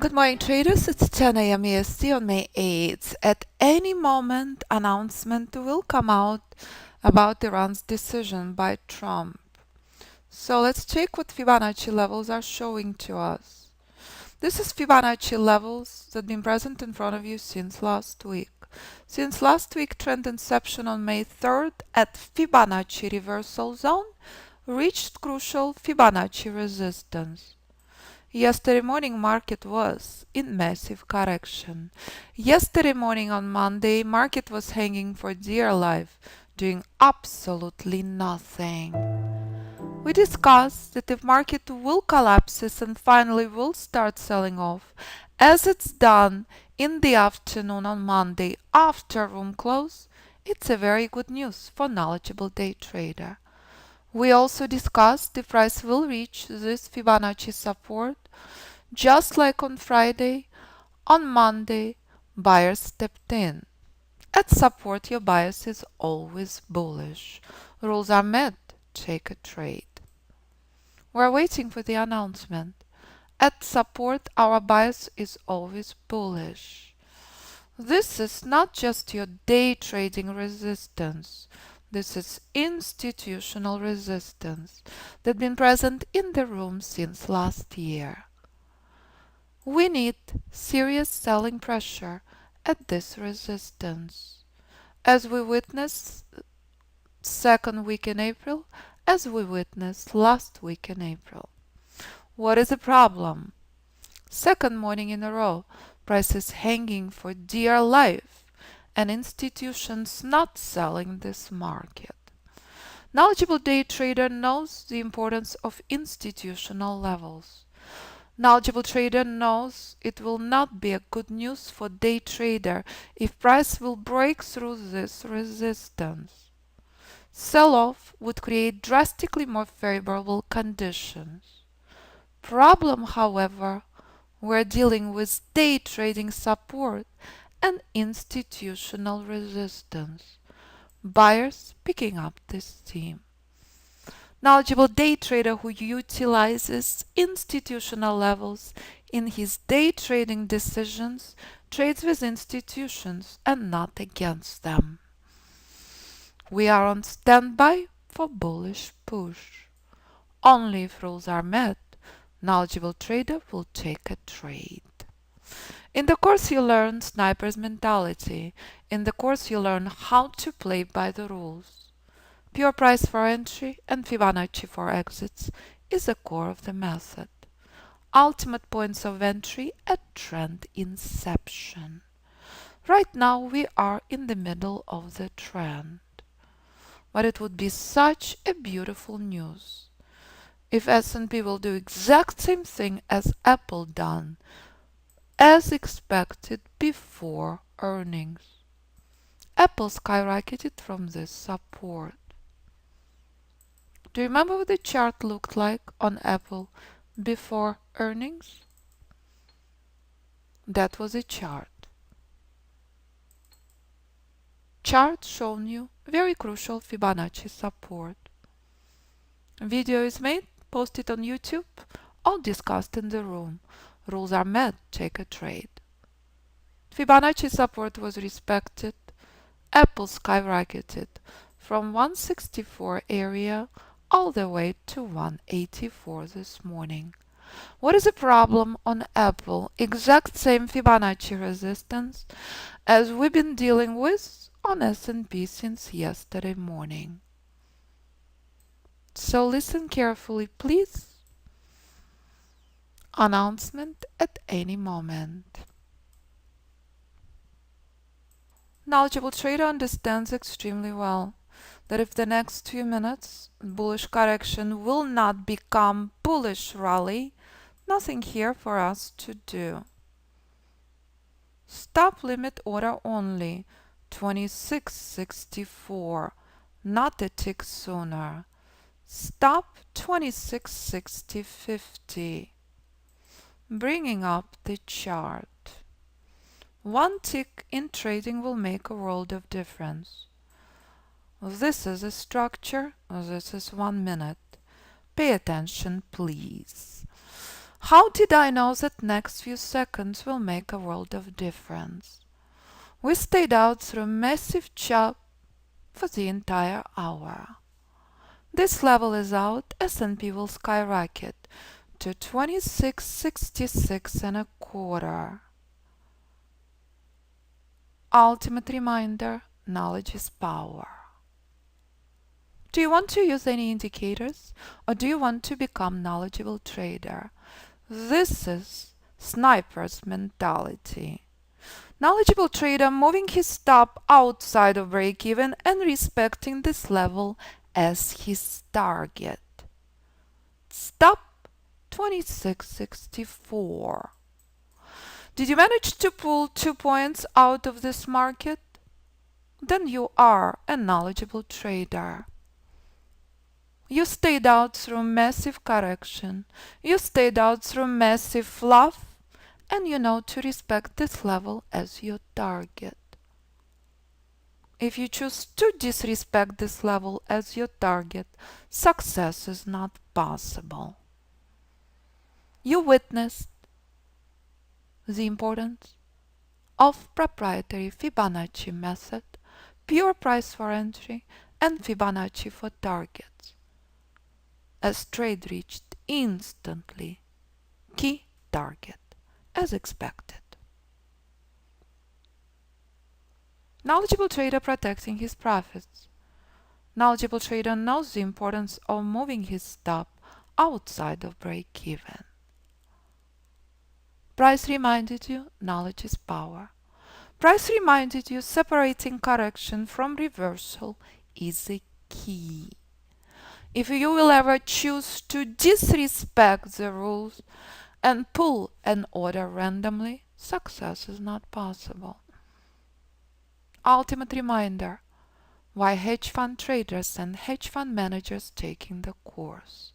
Good morning, traders. It's 10 a.m. EST on May 8th. At any moment, announcement will come out about Iran's decision by Trump. So let's check what Fibonacci levels are showing to us. This is Fibonacci levels that have been present in front of you since last week. Since last week, trend inception on May 3rd at Fibonacci reversal zone reached crucial Fibonacci resistance. Yesterday morning market was in massive correction. Yesterday morning on Monday, market was hanging for dear life, doing absolutely nothing. We discussed that if market will collapse and finally will start selling off, as it's done in the afternoon on Monday after room close, it's a very good news for knowledgeable day trader. We also discussed the price will reach this Fibonacci support. Just like on Friday, on Monday, buyers stepped in. At support, your bias is always bullish. Rules are met. Take a trade. We're waiting for the announcement. At support, our bias is always bullish. This is not just your day trading resistance. This is institutional resistance that's been present in the room since last year. We need serious selling pressure at this resistance, as we witnessed second week in April, as we witnessed last week in April. What is the problem? Second morning in a row, prices hanging for dear life and institutions not selling this market. Knowledgeable day trader knows the importance of institutional levels. Knowledgeable trader knows it will not be a good news for day trader if price will break through this resistance. Sell-off would create drastically more favorable conditions. Problem, however, we're dealing with day trading support and institutional resistance. Buyers picking up this theme. Knowledgeable day trader who utilizes institutional levels in his day trading decisions trades with institutions and not against them. We are on standby for bullish push. Only if rules are met, knowledgeable trader will take a trade. In the course you learn sniper's mentality. In the course you learn how to play by the rules. Pure price for entry and Fibonacci for exits is the core of the method. Ultimate points of entry at trend inception. Right now we are in the middle of the trend. But it would be such a beautiful news if S&P will do exact same thing as Apple done, as expected before earnings. Apple skyrocketed from this support. Do you remember what the chart looked like on Apple before earnings? That was a chart. Chart shown you very crucial Fibonacci support. Video is made, posted on YouTube, all discussed in the room. Rules are met, take a trade. Fibonacci support was respected. Apple skyrocketed from 164 area all the way to 184 this morning. What is the problem on Apple? Exact same Fibonacci resistance as we've been dealing with on S&P since yesterday morning. So listen carefully, please. Announcement at any moment. Knowledgeable trader understands extremely well that if the next few minutes bullish correction will not become bullish rally, nothing here for us to do. Stop limit order only 2664, not a tick sooner. Stop 2660.50. Bringing up the chart. One tick in trading will make a world of difference. This is a structure. This is 1 minute. Pay attention, please. How did I know that next few seconds will make a world of difference? We stayed out through a massive chop for the entire hour. This level is out, S&P will skyrocket to 2666 and a quarter. Ultimate reminder, knowledge is power. Do you want to use any indicators, or do you want to become knowledgeable trader? This is sniper's mentality. Knowledgeable trader moving his stop outside of break-even and respecting this level as his target. Stop 2664. Did you manage to pull 2 points out of this market? Then you are a knowledgeable trader. You stayed out through massive correction. You stayed out through massive fluff, and you know to respect this level as your target. If you choose to disrespect this level as your target, success is not possible. You witnessed the importance of proprietary Fibonacci method, pure price for entry, and Fibonacci for targets, as trade reached instantly key target as expected. Knowledgeable trader protecting his profits. Knowledgeable trader knows the importance of moving his stop outside of break-even. Price reminded you knowledge is power. Price reminded you separating correction from reversal is a key. If you will ever choose to disrespect the rules and pull an order randomly, success is not possible. Ultimate reminder why hedge fund traders and hedge fund managers taking the course.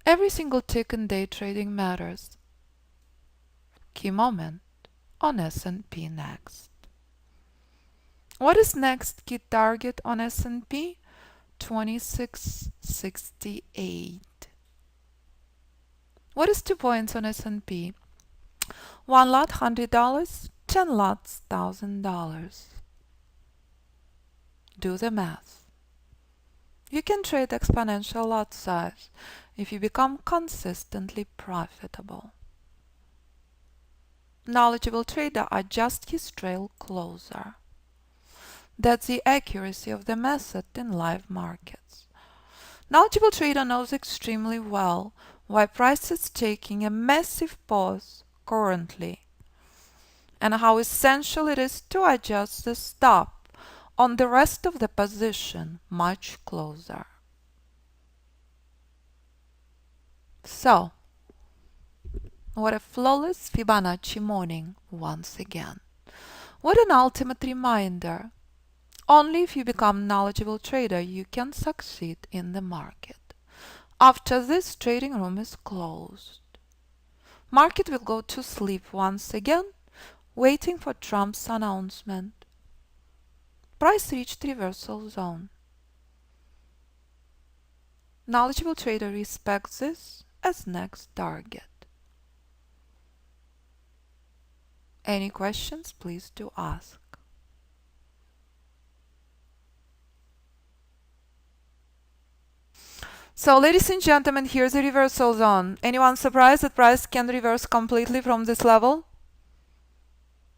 Every single tick in day trading matters. Key moment on S&P next. What is next key target on S&P? 2668. What is 2 points on S&P? 1 lot $100, 10 lots $1,000. Do the math. You can trade exponential lot size if you become consistently profitable. Knowledgeable trader adjusts his trail closer. That's the accuracy of the method in live markets. Knowledgeable trader knows extremely well why price is taking a massive pause currently, and how essential it is to adjust the stop on the rest of the position much closer. So, what a flawless Fibonacci morning once again. What an ultimate reminder. Only if you become knowledgeable trader you can succeed in the market. After this, trading room is closed. Market will go to sleep once again, waiting for Trump's announcement. Price reached reversal zone. Knowledgeable trader respects this as next target. Any questions, please do ask. So, ladies and gentlemen, here's the reversal zone. Anyone surprised that price can reverse completely from this level?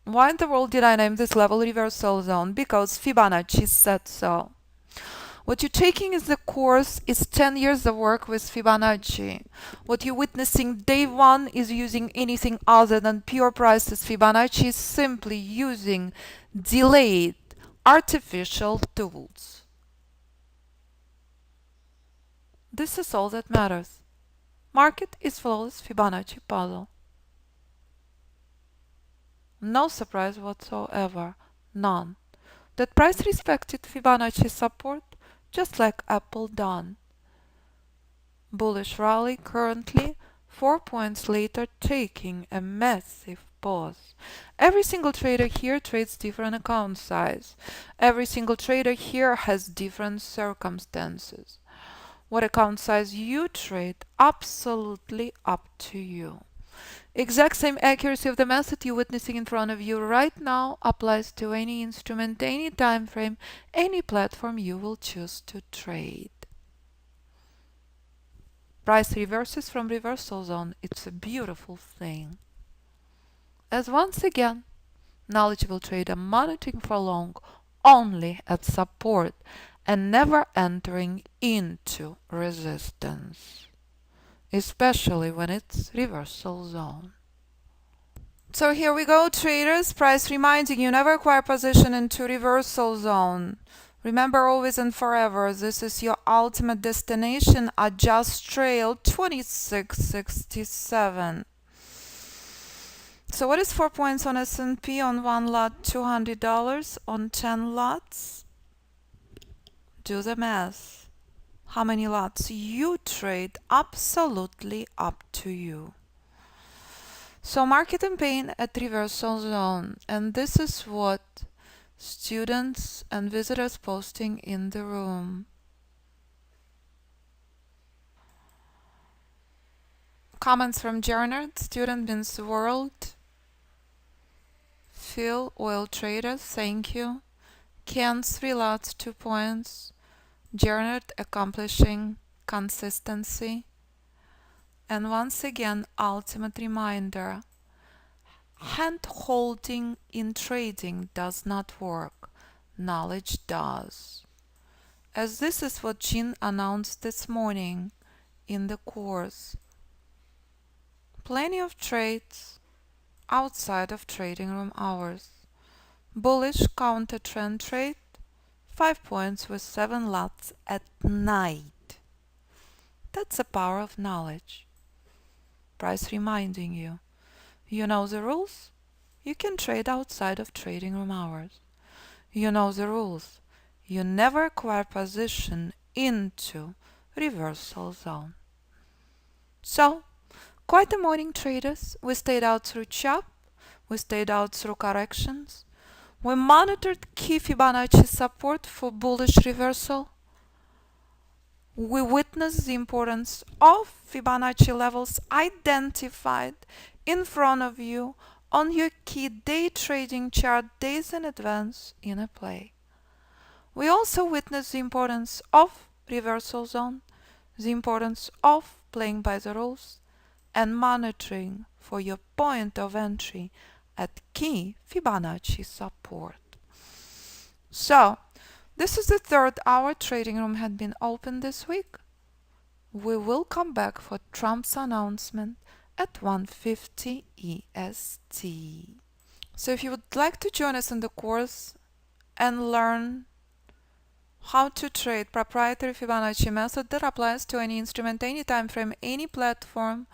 Why in the world did I name this level reversal zone? Because Fibonacci said so. What you're taking is the course is 10 years of work with Fibonacci. What you're witnessing day one is using anything other than pure prices. Fibonacci is simply using delayed artificial tools. This is all that matters. Market is flawless Fibonacci puzzle. No surprise whatsoever. None. That price respected Fibonacci support just like Apple done. Bullish rally currently 4 points later taking a massive pause. Every single trader here trades different account size. Every single trader here has different circumstances. What account size you trade, absolutely up to you. Exact same accuracy of the method you're witnessing in front of you right now applies to any instrument, any time frame, any platform you will choose to trade. Price reverses from reversal zone. It's a beautiful thing. As once again, knowledgeable trader monitoring for long only at support and never entering into resistance, especially when it's reversal zone. So here we go, traders. Price reminding you, never acquire position into reversal zone. Remember always and forever, this is your ultimate destination. Adjust trail 2667. So what is 4 points on S&P on one lot? $200 on 10 lots? Do the math. How many lots you trade? Absolutely up to you. So market in pain at reversal zone, and this is what students and visitors posting in the room. Comments from Gernard, student means world. Phil, oil trader, thank you. Ken, 3 lots, 2 points. Gernard, accomplishing consistency. And once again, ultimate reminder, hand-holding in trading does not work. Knowledge does. As this is what Jean announced this morning in the course. Plenty of trades outside of trading room hours. Bullish counter trend trade, 5 points with 7 lots at night. That's the power of knowledge. Price reminding you, you know the rules, you can trade outside of trading room hours. You know the rules, you never acquire position into reversal zone. So, quite the morning, traders. We stayed out through chop, we stayed out through corrections, we monitored key Fibonacci support for bullish reversal. We witnessed the importance of Fibonacci levels identified in front of you on your key day trading chart days in advance in a play. We also witnessed the importance of reversal zone, the importance of playing by the rules, and monitoring for your point of entry at key Fibonacci support. So, this is the third hour trading room had been open this week. We will come back for Trump's announcement at 1:50 EST. So if you would like to join us in the course and learn how to trade proprietary Fibonacci method that applies to any instrument, any time frame, any platform,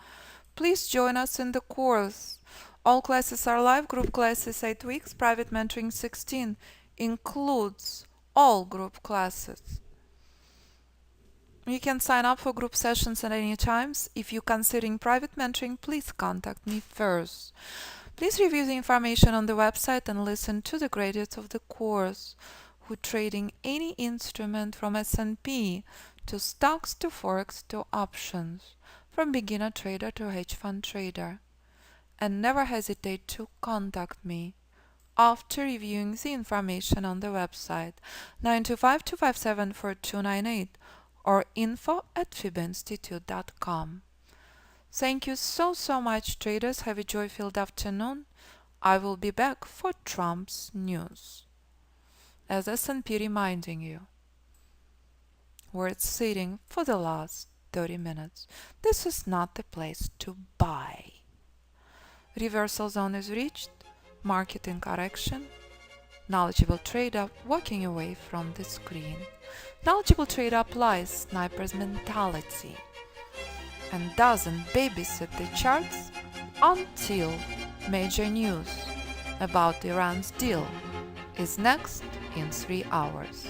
please join us in the course. All classes are live, group classes 8 weeks, private mentoring 16, includes all group classes. You can sign up for group sessions at any times. If you're considering private mentoring, please contact me first. Please review the information on the website and listen to the graduates of the course who trading any instrument from S&P to stocks to forex to options, from beginner trader to hedge fund trader. And never hesitate to contact me after reviewing the information on the website 925-257-4298 or info@fibinstitute.com. Thank you so much, traders. Have a joy-filled afternoon. I will be back for Trump's news. As S&P reminding you, where it's sitting for the last 30 minutes, this is not the place to buy. Reversal zone is reached. Market in correction. Knowledgeable trader walking away from the screen. Knowledgeable trader applies sniper's mentality and doesn't babysit the charts until major news about Iran's deal is next in 3 hours.